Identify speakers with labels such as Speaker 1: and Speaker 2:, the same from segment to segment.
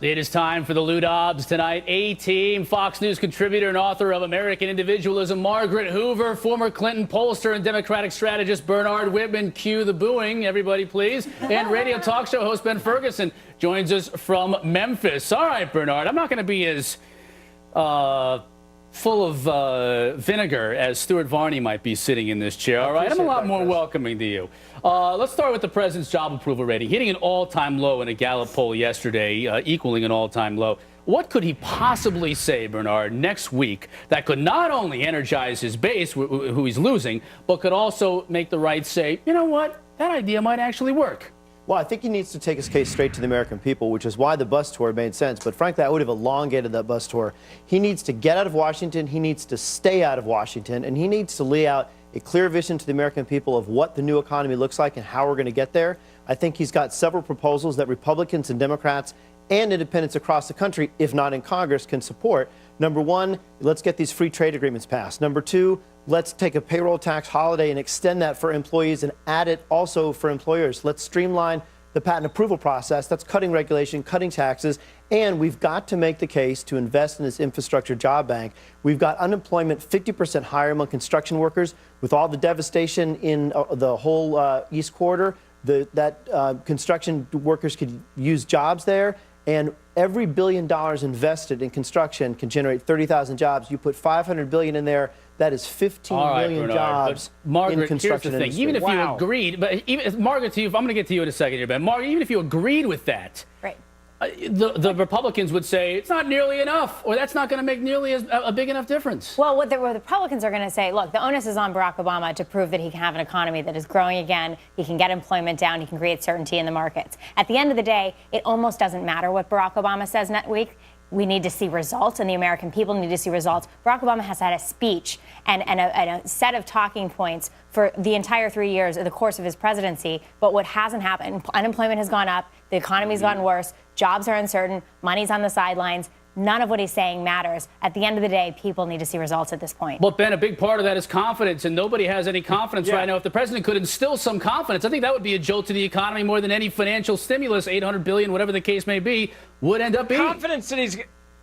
Speaker 1: It is time for the Lou Dobbs tonight. A-Team, Fox News contributor and author of American Individualism, Margaret Hoover, former Clinton pollster and Democratic strategist Bernard Whitman, cue the booing, everybody please, and radio talk show host Ben Ferguson joins us from Memphis. All right, Bernard, I'm not going to be as full of vinegar as Stuart Varney might be sitting in this chair. All right, I'm a lot more welcoming to you. Let's start with the president's job approval rating, hitting an all-time low in a Gallup poll yesterday, equaling an all-time low. What could he possibly say, Bernard, next week that could not only energize his base, who he's losing, but could also make the right say, you know what, that idea might actually work?
Speaker 2: Well, I think he needs to take his case straight to the American people, which is why the bus tour made sense. But frankly, I would have elongated that bus tour. He needs to get out of Washington. He needs to stay out of Washington. And he needs to lay out a clear vision to the American people of what the new economy looks like and how we're going to get there. I think he's got several proposals that Republicans and Democrats and independents across the country, if not in Congress, can support. Number one, let's get these free trade agreements passed. Number two, let's take a payroll tax holiday and extend that for employees and add it also for employers. Let's streamline the patent approval process. That's cutting regulation, cutting taxes, and we've got to make the case to invest in this infrastructure job bank. We've got unemployment 50% higher among construction workers. With all the devastation in the whole East Quarter, construction workers could use jobs there. And every $1 billion invested in construction can generate 30,000 jobs. You put $500 billion in there, that is 15 million jobs in construction industry.
Speaker 1: Even if you agreed, but even, Margaret, I'm going to get to you in a second here, Ben. Margaret, even if you agreed with that,
Speaker 3: right?
Speaker 1: The Republicans would say it's not nearly enough, or that's not going to make nearly a big enough difference.
Speaker 3: Well, what the Republicans are going to say, look, the onus is on Barack Obama to prove that he can have an economy that is growing again, he can get employment down, he can create certainty in the markets. At the end of the day, it almost doesn't matter what Barack Obama says next week. We need to see results, and the American people need to see results. Barack Obama has had a speech and a set of talking points for the entire 3 years of the course of his presidency, but what hasn't happened, unemployment has gone up, the economy's gotten worse, jobs are uncertain, money's on the sidelines. None of what he's saying matters. At the end of the day, people need to see results at this point.
Speaker 1: Well, Ben, a big part of that is confidence, and nobody has any confidence right now. If the president could instill some confidence, I think that would be a jolt to the economy more than any financial stimulus, $800 billion, whatever the case may be, would end up being.
Speaker 4: Confidence that he's...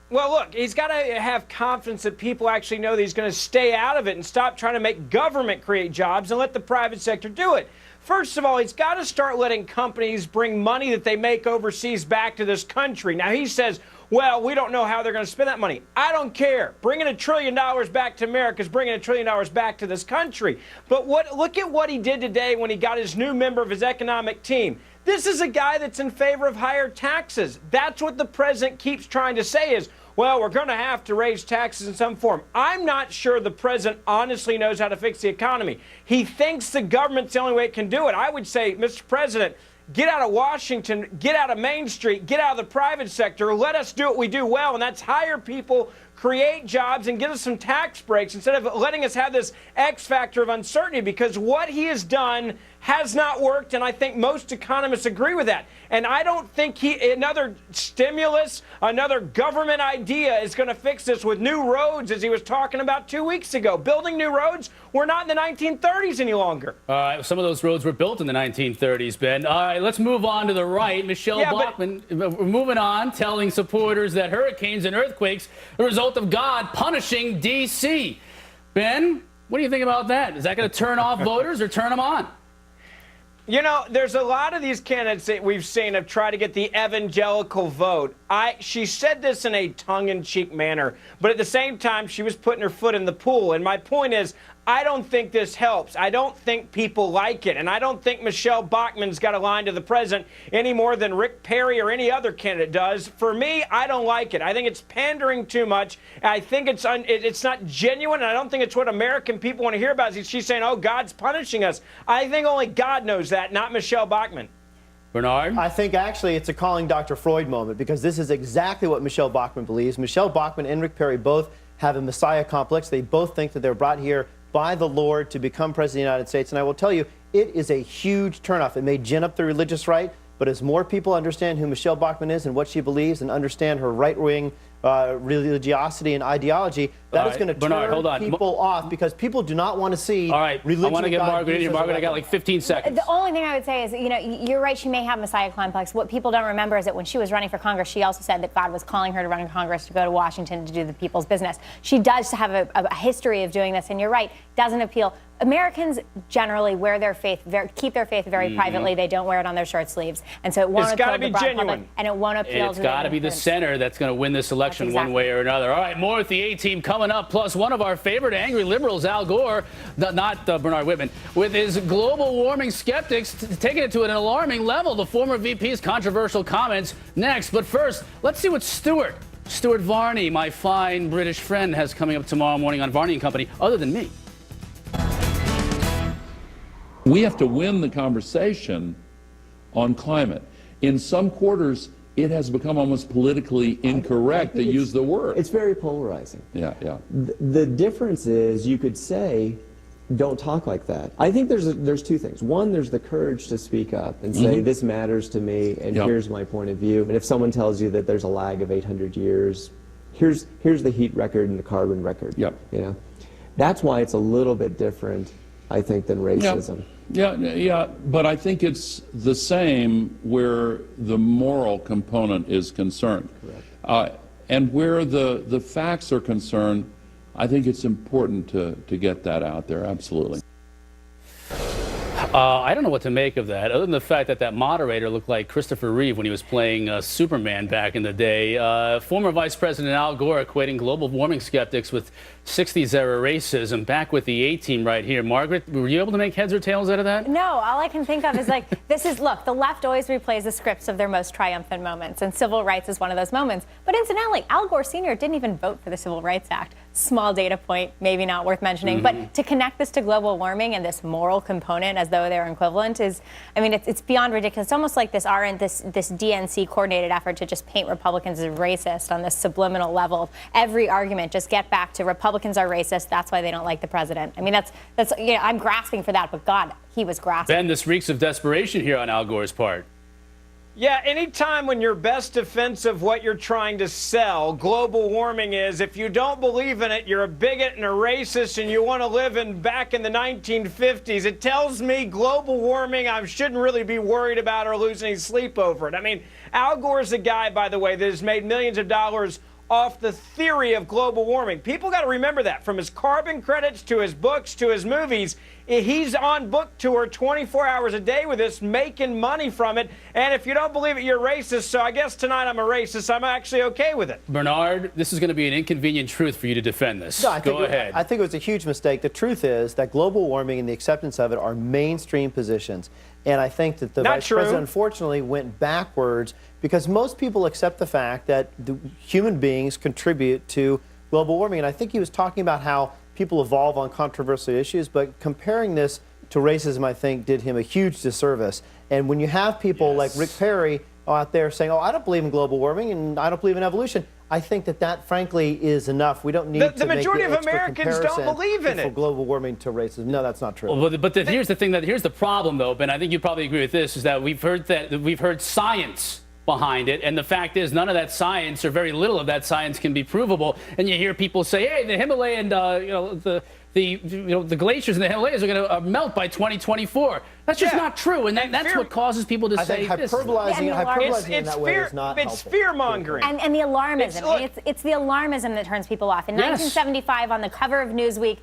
Speaker 4: Well, look, he's got to have confidence that people actually know that he's going to stay out of it and stop trying to make government create jobs and let the private sector do it. First of all, he's got to start letting companies bring money that they make overseas back to this country. Now, he says, well, we don't know how they're going to spend that money. I don't care. Bringing $1 trillion back to America is bringing $1 trillion back to this country. But look at what he did today when he got his new member of his economic team. This is a guy that's in favor of higher taxes. That's what the president keeps trying to say is, well, we're going to have to raise taxes in some form. I'm not sure the president honestly knows how to fix the economy. He thinks the government's the only way it can do it. I would say, Mr. President, get out of Washington, get out of Main Street, get out of the private sector. Let us do what we do well, and that's hire people, create jobs, and give us some tax breaks instead of letting us have this X factor of uncertainty, because what he has done has not worked, and I think most economists agree with that. And I don't think another stimulus, another government idea is going to fix this with new roads, as he was talking about 2 weeks ago. Building new roads, we're not in the 1930s any longer.
Speaker 1: All right, some of those roads were built in the 1930s, Ben. All right, let's move on to the right. Michelle Bachmann, we're moving on, telling supporters that hurricanes and earthquakes are the result of God punishing D.C. Ben, what do you think about that? Is that going to turn off voters or turn them on?
Speaker 4: You know, there's a lot of these candidates that we've seen have tried to get the evangelical vote. She said this in a tongue-in-cheek manner, but at the same time, she was putting her foot in the pool. And my point is, I don't think this helps. I don't think people like it. And I don't think Michelle Bachmann's got a line to the president any more than Rick Perry or any other candidate does. For me, I don't like it. I think it's pandering too much. I think it's not genuine, and I don't think it's what American people want to hear about. She's saying, oh, God's punishing us. I think only God knows that, not Michelle Bachmann.
Speaker 1: Bernard?
Speaker 2: I think actually it's a calling Dr. Freud moment, because this is exactly what Michelle Bachmann believes. Michelle Bachmann and Rick Perry both have a Messiah complex. They both think that they're brought here by the Lord to become president of the United States. And I will tell you, it is a huge turnoff. It may gin up the religious right, but as more people understand who Michelle Bachmann is and what she believes and understand her right-wing religiosity and ideology, that is going to turn people off because people do not want to see religion.
Speaker 1: I want to get Margaret in here. Margaret, I got like 15 seconds.
Speaker 3: The only thing I would say is, you're right, she may have Messiah complex. What people don't remember is that when she was running for Congress, she also said that God was calling her to run in Congress to go to Washington to do the people's business. She does have a history of doing this, and you're right, doesn't appeal. Americans generally wear their faith, keep their faith very privately. They don't wear it on their shirt sleeves, and so it won't appeal to the broad public, and it won't appeal to.
Speaker 1: It's got to be the center that's going to win this election one way or another. All right, more with the A-team coming up. Plus, one of our favorite angry liberals, Al Gore, not Bernard Whitman, with his global warming skeptics taking it to an alarming level. The former VP's controversial comments next. But first, let's see what Stuart Varney, my fine British friend, has coming up tomorrow morning on Varney & Company, other than me.
Speaker 5: We have to win the conversation on climate. In some quarters, it has become almost politically incorrect to use the word.
Speaker 6: It's very polarizing.
Speaker 5: Yeah.
Speaker 6: The difference is you could say, don't talk like that. I think there's two things. One, there's the courage to speak up and say, this matters to me, and here's my point of view. And if someone tells you that there's a lag of 800 years, here's the heat record and the carbon record. That's why it's a little bit different, I think, than racism.
Speaker 5: Yeah, but I think it's the same where the moral component is concerned.
Speaker 6: Correct.
Speaker 5: And where the facts are concerned, I think it's important to get that out there, absolutely.
Speaker 1: I don't know what to make of that, other than the fact that moderator looked like Christopher Reeve when he was playing Superman back in the day. Former Vice President Al Gore equating global warming skeptics with 60s-era racism. Back with the A-team right here. Margaret, were you able to make heads or tails out of that?
Speaker 3: No, all I can think of is look, the left always replays the scripts of their most triumphant moments, and civil rights is one of those moments. But incidentally, Al Gore Sr. didn't even vote for the Civil Rights Act. Small data point, maybe not worth mentioning. But to connect this to global warming and this moral component as though they're equivalent is, it's beyond ridiculous. It's almost like this DNC coordinated effort to just paint Republicans as racist on this subliminal level. Every argument, just get back to Republicans are racist. That's why they don't like the president. That's I'm grasping for that, but God, he was grasping.
Speaker 1: Ben, this reeks of desperation here on Al Gore's part.
Speaker 4: Yeah, anytime when your best defense of what you're trying to sell, global warming, is if you don't believe in it, you're a bigot and a racist and you want to live back in the 1950s. It tells me global warming, I shouldn't really be worried about or losing sleep over it. Al Gore's a guy, by the way, that has made millions of dollars off the theory of global warming. People got to remember that. From his carbon credits to his books to his movies, he's on book tour 24 hours a day with this, making money from it. And if you don't believe it, you're racist. So I guess tonight I'm a racist. I'm actually okay with it.
Speaker 1: Bernard, this is going to be an inconvenient truth for you to defend this.
Speaker 2: No,
Speaker 1: Go ahead.
Speaker 2: I think it was a huge mistake. The truth is that global warming and the acceptance of it are mainstream positions. And I think that the Vice President, unfortunately, went backwards because most people accept the fact that human beings contribute to global warming. And I think he was talking about how people evolve on controversial issues, but comparing this to racism, I think, did him a huge disservice. And when you have people like Rick Perry out there saying, I don't believe in global warming and I don't believe in evolution, I think that frankly is enough. We don't need to make
Speaker 4: majority of Americans don't believe in it.
Speaker 2: For global warming to racism. No, that's not true.
Speaker 1: Well, but here's the thing. Here's the problem, though, Ben. I think you probably agree with this: is that we've heard science behind it, and the fact is none of that science, or very little of that science, can be provable. And you hear people say, "Hey, the Himalayan, the glaciers in the Himalayas are going to melt by 2024." That's just not true, and that's what causes people to say this.
Speaker 2: Hyperbolizing in that way is not helpful.
Speaker 4: It's fear-mongering.
Speaker 3: And the alarmism. It's the alarmism that turns people off. In 1975, on the cover of Newsweek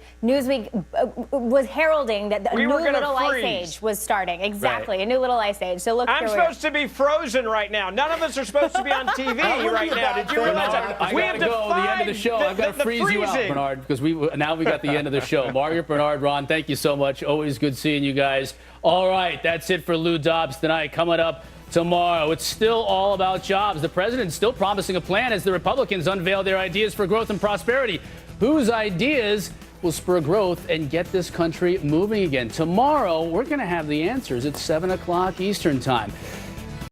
Speaker 3: was heralding that a new little ice age was starting. Exactly, a new little ice age. So look,
Speaker 4: I'm supposed to be frozen right now. None of us are supposed to be on TV right now. Did you realize that?
Speaker 1: We have to go the end of the show. I've got to freeze you out, Bernard, because now we got the end of the show. Margaret, Bernard, Ron, thank you so much. Always good seeing you guys. All right, that's it for Lou Dobbs tonight. Coming up tomorrow, it's still all about jobs. The president's still promising a plan as the Republicans unveil their ideas for growth and prosperity. Whose ideas will spur growth and get this country moving again? Tomorrow, we're going to have the answers at 7 o'clock Eastern Time.